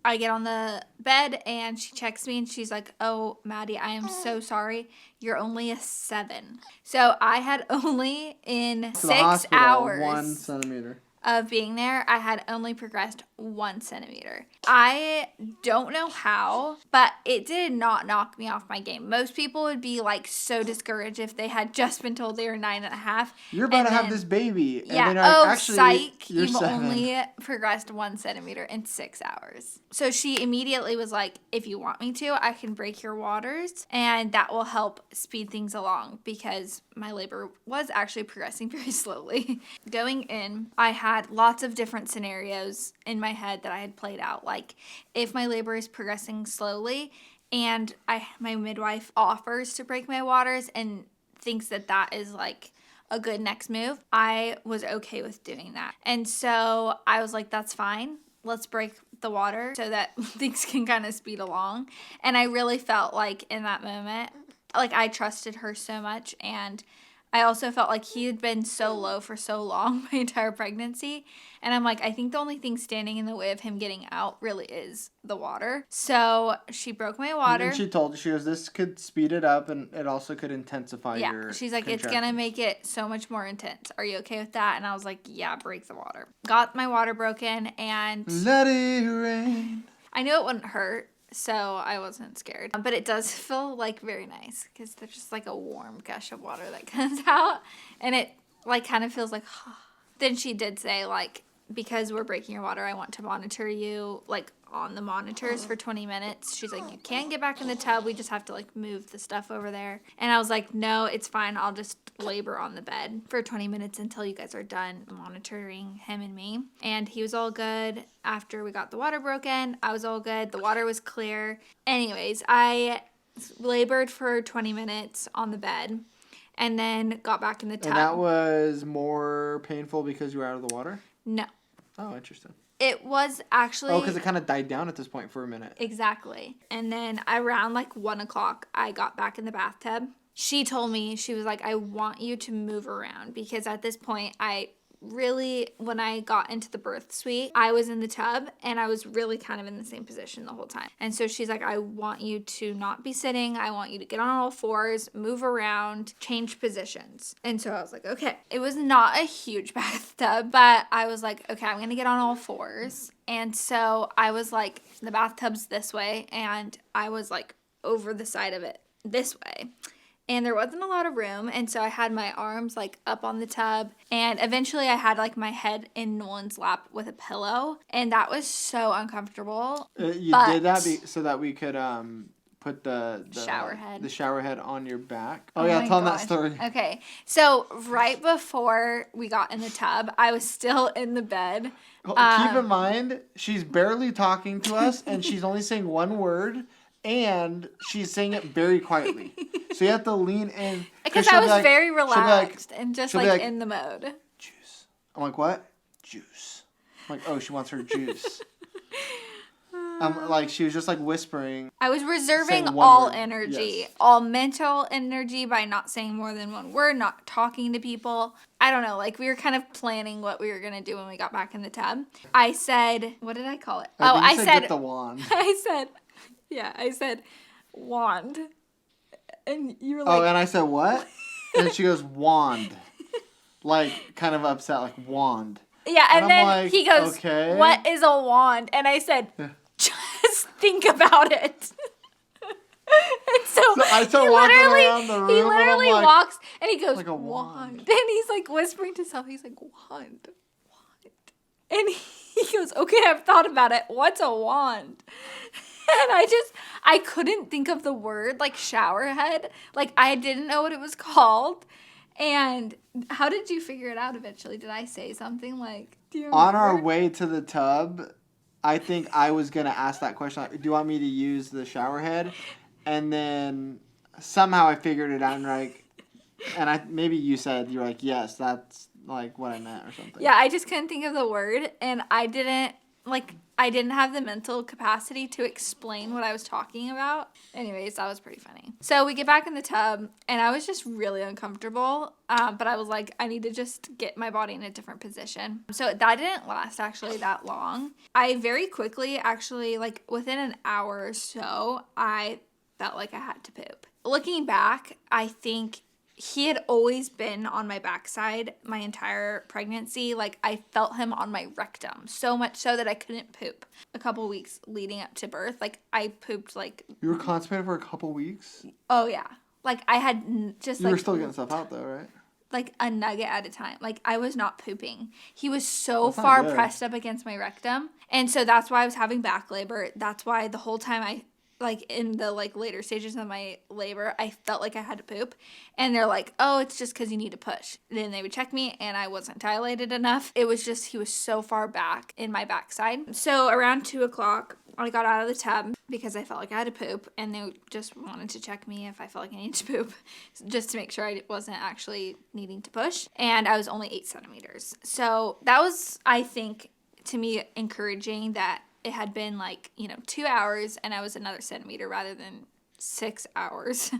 I get on the bed and she checks me and she's like, oh, Maddie, I am so sorry. You're only a 7. So I had only in 6 hours. 1 centimeter. of being there, I had only progressed 1 centimeter. I don't know how, but it did not knock me off my game. Most people would be like so discouraged if they had just been told they were 9.5. You're about to have this baby. Yeah. And then actually, psych. you're You've 7. only progressed 1 centimeter in 6 hours. So she immediately was like, if you want me to, I can break your waters, and that will help speed things along, because my labor was actually progressing very slowly. Going in, I had lots of different scenarios in my head that I had played out. Like, if my labor is progressing slowly and my midwife offers to break my waters and thinks that that is like a good next move, I was okay with doing that. And so I was like, that's fine. Let's break the water so that things can kind of speed along. And I really felt like in that moment, like I trusted her so much. And I also felt like he had been so low for so long my entire pregnancy. And I'm like, I think the only thing standing in the way of him getting out really is the water. So she broke my water. And she told, she goes, this could speed it up, and it also could intensify your she's like, it's going to make it so much more intense. Are you okay with that? And I was like, yeah, break the water. Got my water broken, and let it rain. I knew it wouldn't hurt, so I wasn't scared. But it does feel like very nice, because there's just like a warm gush of water that comes out, and it like kind of feels like, Then she did say, like, because we're breaking your water, I want to monitor you, like, on the monitors for 20 minutes. She's like, you can't get back in the tub. We just have to, like, move the stuff over there. And I was like, no, it's fine. I'll just labor on the bed for 20 minutes until you guys are done monitoring him and me. And he was all good. After we got the water broken, I was all good. The water was clear. Anyways, I labored for 20 minutes on the bed and then got back in the tub. And that was more painful because you were out of the water? No. Oh, interesting. It was actually... Oh, because it kind of died down at this point for a minute. Exactly. And then around like 1 o'clock, I got back in the bathtub. She told me, she was like, I want you to move around, because at this point, when I got into the birth suite, I was in the tub and I was really kind of in the same position the whole time. And so she's like, I want you to not be sitting. I want you to get on all fours, move around, change positions. And so I was like, okay. It was not a huge bathtub, but I was like, okay, I'm going to get on all fours. And so I was like, the bathtub's this way, and I was like over the side of it this way. And there wasn't a lot of room, and so I had my arms, like, up on the tub, and eventually I had, like, my head in Nolan's lap with a pillow, and that was so uncomfortable. You did that so that we could put the shower head on your back? Oh yeah, tell them that story. Okay, so right before we got in the tub, I was still in the bed. Keep in mind, she's barely talking to us, and she's only saying one word, and she's saying it very quietly. So you have to lean in. Because I was very relaxed and just like in the mode. Juice. I'm like, what? Juice. I'm like, oh, she wants her juice. Like, she was just like whispering. I was reserving all word. energy, Yes. all mental energy by not saying more than one word, not talking to people. I don't know, like we were kind of planning what we were going to do when we got back in the tub. I said, what did I call it? I said get the wand. I said wand. And you were like... Oh, and I said what? And she goes, wand. Like, kind of upset, like, wand. Yeah, and then like, he goes, okay. What is a wand? And I said, just think about it. And so I start walking around the room. He literally like, walks, and he goes, like a wand. Then he's like whispering to himself, he's like, wand. And he goes, okay, I've thought about it. What's a wand? And I couldn't think of the word, like, shower head. Like, I didn't know what it was called. And how did you figure it out eventually? Did I say something like, do you remember? On our way to the tub, I think I was going to ask that question, like, do you want me to use the shower head? And then somehow I figured it out, and maybe you said, you were like, yes, that's, like, what I meant or something. Yeah, I just couldn't think of the word, and I didn't have the mental capacity to explain what I was talking about. Anyways, that was pretty funny. So we get back in the tub, and I was just really uncomfortable, but I was like, I need to just get my body in a different position. So that didn't last actually that long. I very quickly, actually, like within an hour or so, I felt like I had to poop. Looking back, I think he had always been on my backside my entire pregnancy. Like, I felt him on my rectum, so much so that I couldn't poop. A couple weeks leading up to birth, like, I pooped, like... You were constipated for a couple weeks? Oh, yeah. Like, I had just, You were still getting stuff out, though, right? Like, a nugget at a time. Like, I was not pooping. He was so far pressed up against my rectum. And so that's why I was having back labor. That's why the whole time I... like, in the, like, later stages of my labor, I felt like I had to poop. And they're like, oh, it's just because you need to push. Then they would check me, and I wasn't dilated enough. It was just, he was so far back in my backside. So around 2 o'clock, I got out of the tub because I felt like I had to poop. And they just wanted to check me if I felt like I needed to poop, just to make sure I wasn't actually needing to push. And I was only 8 centimeters. So that was, I think, to me, encouraging that it had been, like, 2 hours and I was another centimeter rather than 6 hours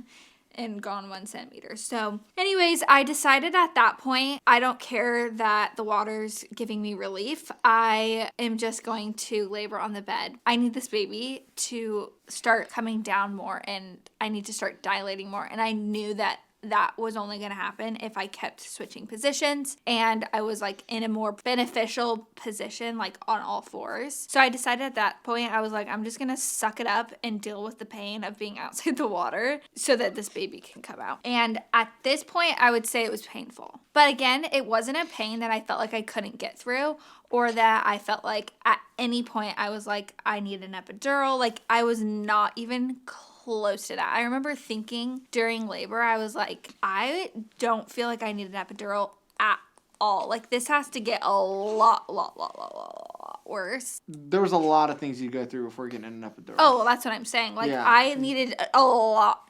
and gone 1 centimeter. So anyways, I decided at that point, I don't care that the water's giving me relief. I am just going to labor on the bed. I need this baby to start coming down more, and I need to start dilating more. And I knew that was only going to happen if I kept switching positions and I was, like, in a more beneficial position, like, on all fours. So I decided at that point, I was like, I'm just going to suck it up and deal with the pain of being outside the water so that this baby can come out. And at this point, I would say it was painful. But again, it wasn't a pain that I felt like I couldn't get through, or that I felt like at any point I was like, I need an epidural. Like, I was not even close to that. I remember thinking during labor, I was like, I don't feel like I need an epidural at all. Like, this has to get a lot worse. There was a lot of things you go through before getting an epidural. Oh, well, that's what I'm saying. Like, yeah. I needed a lot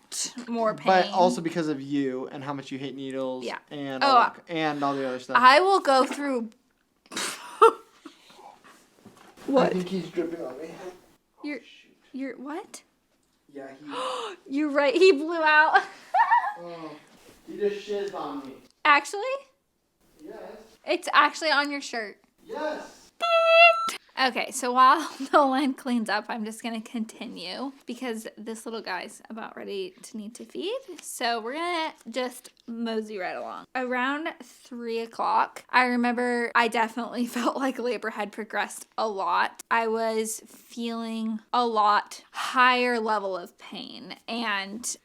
more pain. But also because of you and how much you hate needles. Yeah. And all the other stuff. I will go through... What? I think he's dripping on me. You're what? Yeah, You're right, he blew out. Oh, he just shizzed on me. Actually? Yes. It's actually on your shirt. Yes. Okay, so while Nolan cleans up, I'm just going to continue because this little guy's about ready to need to feed. So we're going to just mosey right along. Around 3 o'clock, I remember I definitely felt like labor had progressed a lot. I was feeling a lot higher level of pain, and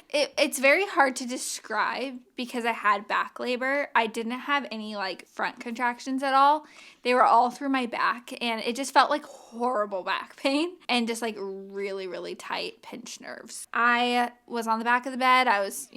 it's very hard to describe because I had back labor. I didn't have any, like, front contractions at all. They were all through my back, and it just felt like horrible back pain and just, like, really, really tight pinched nerves. I was on the back of the bed. I was,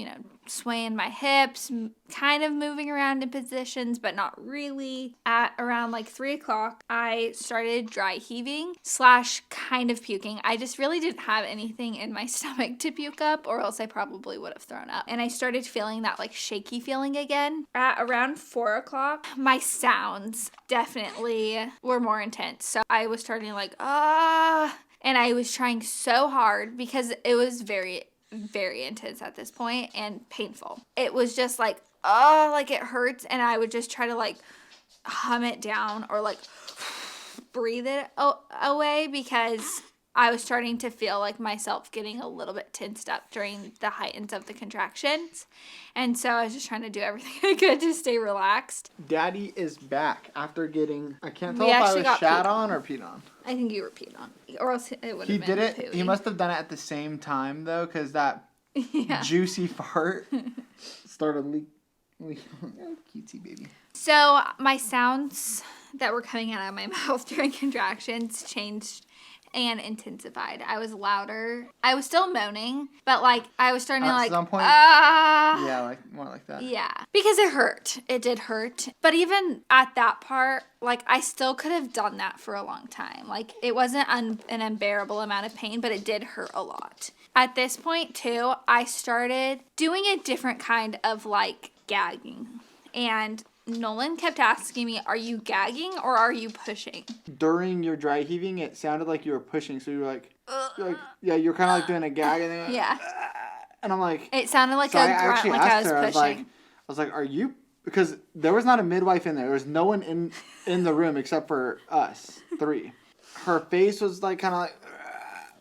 swaying my hips, kind of moving around in positions, but not really. At around, like, 3 o'clock, I started dry heaving / kind of puking. I just really didn't have anything in my stomach to puke up, or else I probably would have thrown up. And I started feeling that, like, shaky feeling again. At around 4 o'clock, my sounds definitely were more intense. So I was starting like, and I was trying so hard because it was very, very intense at this point and painful. It was just like, like it hurts, and I would just try to, like, hum it down or, like, breathe it away because I was starting to feel like myself getting a little bit tensed up during the heightens of the contractions. And so I was just trying to do everything I could to stay relaxed. Daddy is back after getting, I can't tell if I was shat on or peed on. I think you were peed on. Or else it would have been He did it. pooey. He must have done it at the same time, though, because that juicy fart started leaking. Oh, cutesy baby. So my sounds that were coming out of my mouth during contractions changed and intensified. I was louder. I was still moaning, but, like, I was starting to, like, at some point, yeah, like, more like that. Yeah, because it hurt. It did hurt. But even at that part, like, I still could have done that for a long time. Like, it wasn't an unbearable amount of pain, but it did hurt a lot. At this point, too, I started doing a different kind of, like, gagging. And Nolan kept asking me, are you gagging or are you pushing? During your dry heaving, it sounded like you were pushing. So you were like, you're kind of like doing a gag. And then like, yeah. And I'm like. It sounded like a grunt, like I was pushing. I was like, are you? Because there was not a midwife in there. There was no one in the room except for us 3. Her face was like kind of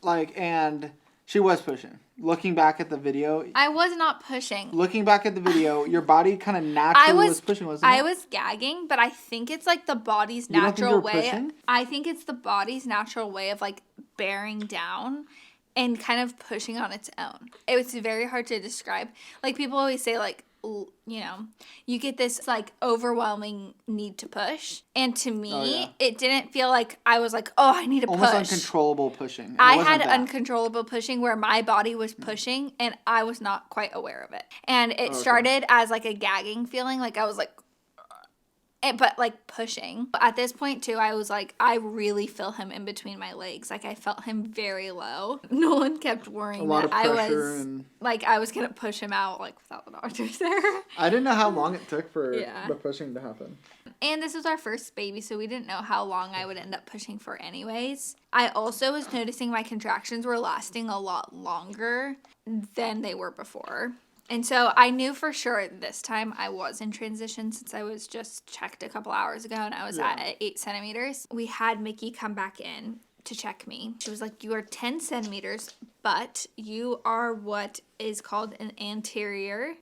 like, and She was pushing. Looking back at the video. I was not pushing. Looking back at the video, your body kind of naturally was pushing, wasn't it? I was gagging, but I think it's like the body's You don't think natural you were way. pushing? I think it's the body's natural way of like bearing down and kind of pushing on its own. It's very hard to describe. Like people always say like, you know, you get this like overwhelming need to push. And to me, it didn't feel like I was like, oh, I need to almost push. Almost uncontrollable pushing. I had uncontrollable pushing where my body was pushing and I was not quite aware of it. And it started as like a gagging feeling. Like I was like, but like pushing. At this point too, I was like, I really feel him in between my legs. Like I felt him very low. Nolan kept worrying that I was gonna push him out like without the doctors there. I didn't know how long it took for the pushing to happen. And this was our first baby, so we didn't know how long I would end up pushing for anyways. I also was noticing my contractions were lasting a lot longer than they were before. And so I knew for sure this time I was in transition since I was just checked a couple hours ago and I was at 8 centimeters. We had Mickey come back in to check me. She was like, you are 10 centimeters, but you are what is called an anterior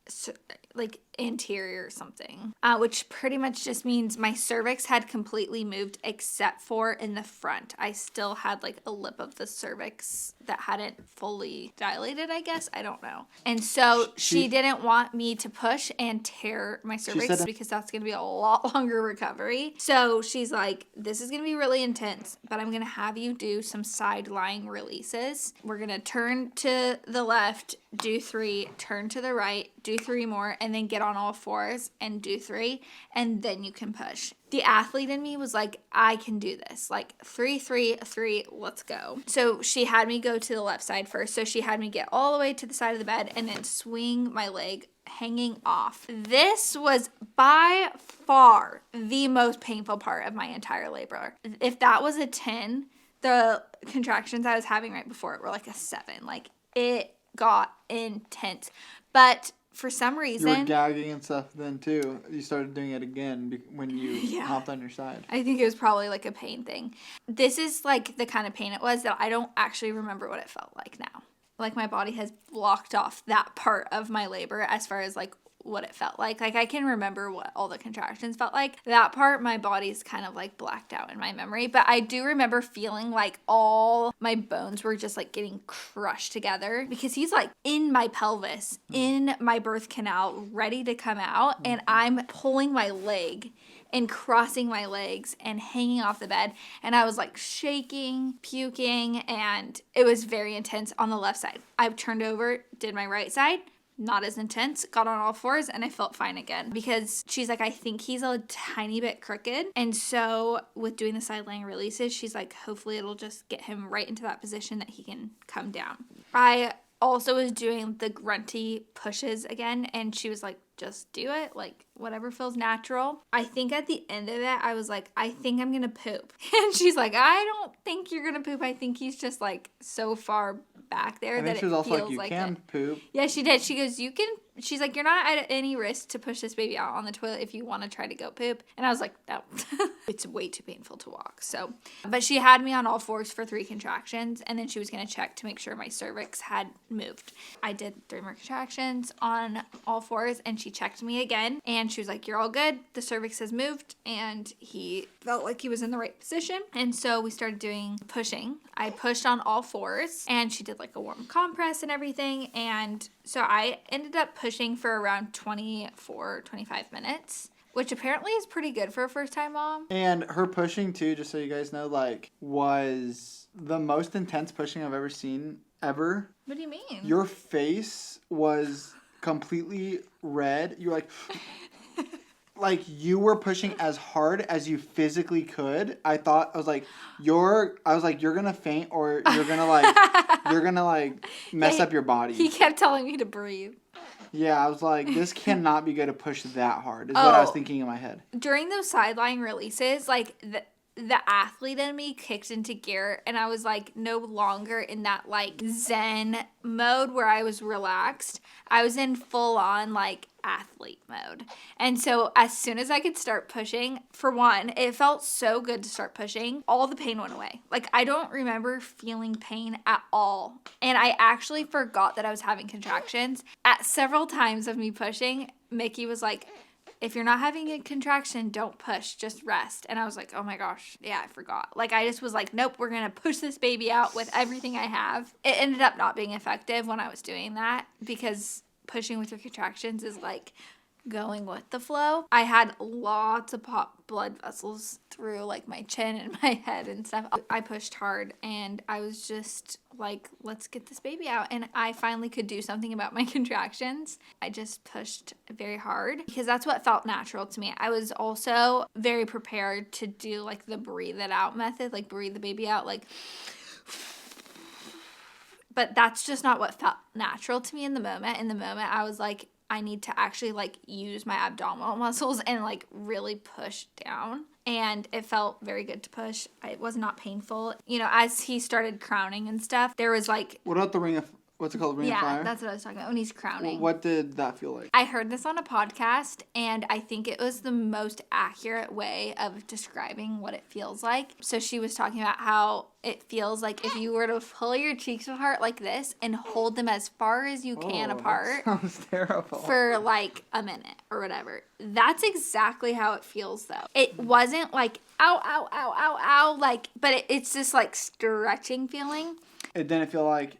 something, which pretty much just means my cervix had completely moved except for in the front. I still had like a lip of the cervix that hadn't fully dilated, I guess. I don't know. And so she didn't want me to push and tear my cervix because that's going to be a lot longer recovery. So she's like, this is going to be really intense, but I'm going to have you do some side lying releases. We're going to turn to the left, do 3, turn to the right, do 3 more, and then get on all 4s and do 3, and then you can push. The athlete in me was like, I can do this. Like 3, 3, 3, let's go. So she had me go to the left side first. So she had me get all the way to the side of the bed and then swing my leg hanging off. This was by far the most painful part of my entire labor. If that was a 10, the contractions I was having right before it were like a 7. Like it got intense. But for some reason, you were gagging and stuff then too. You started doing it again when you hopped on your side. I think it was probably like a pain thing. This is like the kind of pain it was that I don't actually remember what it felt like now. Like my body has blocked off that part of my labor as far as like what it felt like. Like I can remember what all the contractions felt like. That part, my body's kind of like blacked out in my memory. But I do remember feeling like all my bones were just like getting crushed together because he's like in my pelvis, in my birth canal, ready to come out. And I'm pulling my leg and crossing my legs and hanging off the bed. And I was like shaking, puking, and it was very intense on the left side. I turned over, did my right side. Not as intense, got on all 4s, and I felt fine again. Because she's like, I think he's a tiny bit crooked. And so with doing the side laying releases, she's like, hopefully it'll just get him right into that position that he can come down. I also was doing the grunty pushes again, and she was like, just do it, like whatever feels natural. I think at the end of it, I was like, I think I'm gonna poop. And she's like, I don't think you're gonna poop. I think he's just like so far back there that it feels like it. She was also like, you can poop. Yeah, she did. She goes, you can. She's like, you're not at any risk to push this baby out on the toilet if you want to try to go poop. And I was like, no, it's way too painful to walk. So, but she had me on all 4s for 3 contractions, and then she was going to check to make sure my cervix had moved. I did 3 more contractions on all 4s, and she checked me again, and she was like, you're all good. The cervix has moved, and he felt like he was in the right position. And so we started doing pushing. I pushed on all 4s, and she did like a warm compress and everything. And so I ended up pushing for around 24, 25 minutes, which apparently is pretty good for a first-time mom. And her pushing, too, just so you guys know, like, was the most intense pushing I've ever seen, ever. What do you mean? Your face was completely red. You were like... like you were pushing as hard as you physically could. I was like, you're gonna faint or you're gonna mess up your body. He kept telling me to breathe. Yeah, I was like, this cannot be good to push that hard, is what I was thinking in my head. During those sideline releases, like the athlete in me kicked into gear, and I was like no longer in that like zen mode where I was relaxed. I was in full on like athlete mode. And so as soon as I could start pushing, for one, it felt so good to start pushing. All the pain went away. Like I don't remember feeling pain at all. And I actually forgot that I was having contractions. At several times of me pushing, Mickey was like, if you're not having a contraction, don't push, just rest. And I was like, oh my gosh, yeah, I forgot. Like, I just was like, nope, we're going to push this baby out with everything I have. It ended up not being effective when I was doing that because pushing with your contractions is like going with the flow. I had lots of popped blood vessels through like my chin and my head and stuff. I pushed hard and I was just like, let's get this baby out. And I finally could do something about my contractions. I just pushed very hard because that's what felt natural to me. I was also very prepared to do like the breathe it out method, like breathe the baby out, like, but that's just not what felt natural to me in the moment. In the moment, I was like, I need to actually like use my abdominal muscles and like really push down. And it felt very good to push. It was not painful. You know, as he started crowning and stuff, there was like... What about the ring of... What's it called? Ring of Fire? Yeah, that's what I was talking about when he's crowning. What did that feel like? I heard this on a podcast, and I think it was the most accurate way of describing what it feels like. So she was talking about how it feels like if you were to pull your cheeks apart like this and hold them as far as you can apart. That sounds terrible. For like a minute or whatever. That's exactly how it feels, though. It wasn't like, ow, ow, ow, ow, ow, like, but it's just like stretching feeling. It didn't feel like,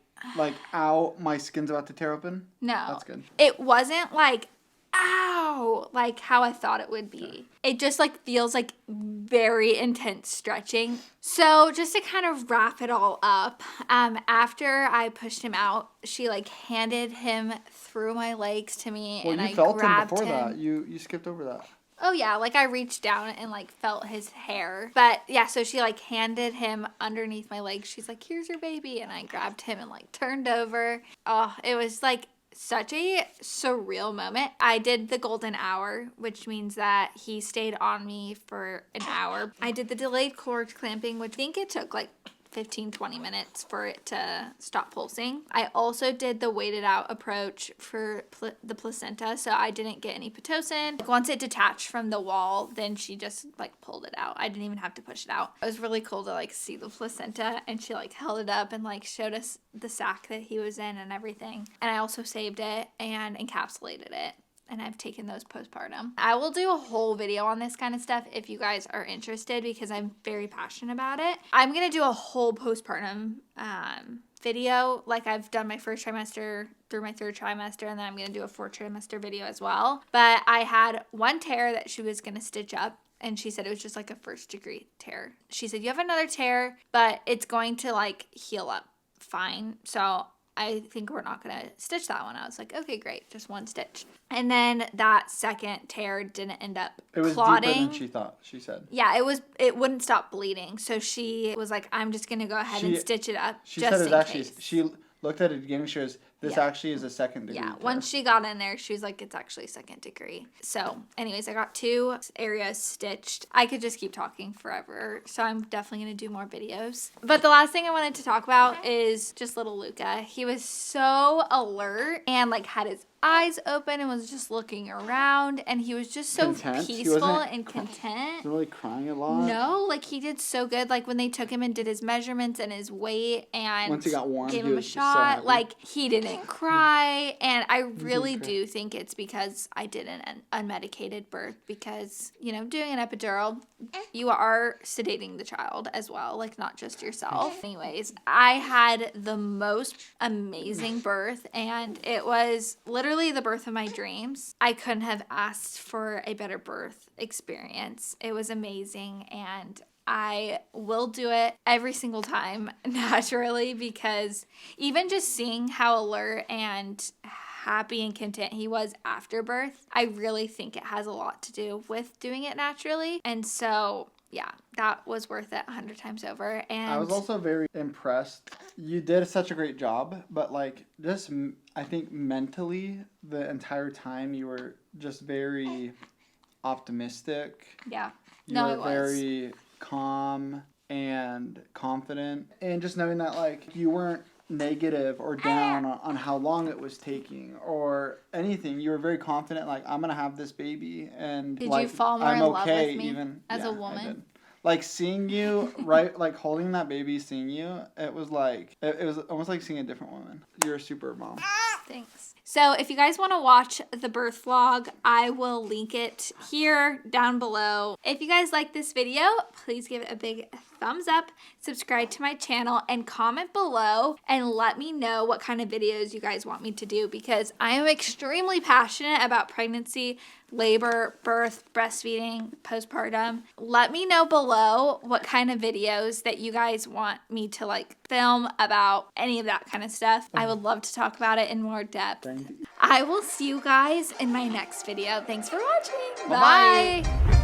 ow, my skin's about to tear open? No. That's good. It wasn't like, ow, like how I thought it would be. Okay. It just like feels like very intense stretching. So just to kind of wrap it all up, after I pushed him out, she like handed him through my legs to me, and I grabbed him. Well, you felt him before that. You skipped over that. Oh, yeah, like I reached down and like felt his hair. But yeah, so she like handed him underneath my legs. She's like, here's your baby. And I grabbed him and like turned over. Oh, it was like such a surreal moment. I did the golden hour, which means that he stayed on me for an hour. I did the delayed cord clamping, which I think it took like 15-20 minutes for it to stop pulsing. I also did the weighted out approach for the placenta, so I didn't get any Pitocin. Once it detached from the wall, then she just like pulled it out. I didn't even have to push it out. It was really cool to like see the placenta, and she like held it up and like showed us the sac that he was in and everything. And I also saved it and encapsulated it. And I've taken those postpartum. I will do a whole video on this kind of stuff if you guys are interested because I'm very passionate about it. I'm going to do a whole postpartum video like I've done my first trimester through my third trimester, and then I'm going to do a 4th trimester video as well. But I had one tear that she was going to stitch up, and she said it was just like a 1st-degree tear. She said, you have another tear, but it's going to like heal up fine. So I think we're not going to stitch that one. I was like, okay, great. Just one stitch. And then that second tear didn't end up clotting. It was deeper than she thought, she said. Yeah, it wouldn't stop bleeding. So she was like, I'm just going to go ahead and stitch it up she just said it actually, case. She looked at it again and she goes, this actually is a 2nd degree. Yeah, once she got in there, she was like, it's actually 2nd degree. So anyways, I got 2 areas stitched. I could just keep talking forever. So I'm definitely going to do more videos. But the last thing I wanted to talk about is just little Luca. He was so alert and like had his eyes open and was just looking around, and he was just so peaceful and content. Really crying a lot. No, like he did so good. Like when they took him and did his measurements and his weight and once he got warm, gave him a shot, like he didn't cry. And I really do think it's because I did an unmedicated birth, because you know, doing an epidural, you are sedating the child as well, like not just yourself. Anyways, I had the most amazing birth, and it was literally the birth of my dreams. I couldn't have asked for a better birth experience. It was amazing, and I will do it every single time naturally, because even just seeing how alert and happy and content he was after birth, I really think it has a lot to do with doing it naturally. And so yeah, that was worth it 100 times over. And I was also very impressed. You did such a great job, but like just I think mentally the entire time you were just very optimistic. Yeah. You were very calm and confident, and just knowing that like you weren't negative or down on how long it was taking or anything. You were very confident, like, I'm gonna have this baby, and Did like, you fall more I'm in love okay with me even as a I woman? did. Like seeing you, right, like holding that baby, seeing you, it was like, it was almost like seeing a different woman. You're a super mom. Thanks. So if you guys want to watch the birth vlog, I will link it here down below. If you guys like this video, please give it a big thumbs up, subscribe to my channel, and comment below and let me know what kind of videos you guys want me to do, because I am extremely passionate about pregnancy, labor, birth, breastfeeding, postpartum. Let me know below what kind of videos that you guys want me to like film about any of that kind of stuff. I would love to talk about it in more depth. I will see you guys in my next video. Thanks for watching. Bye-bye. Bye.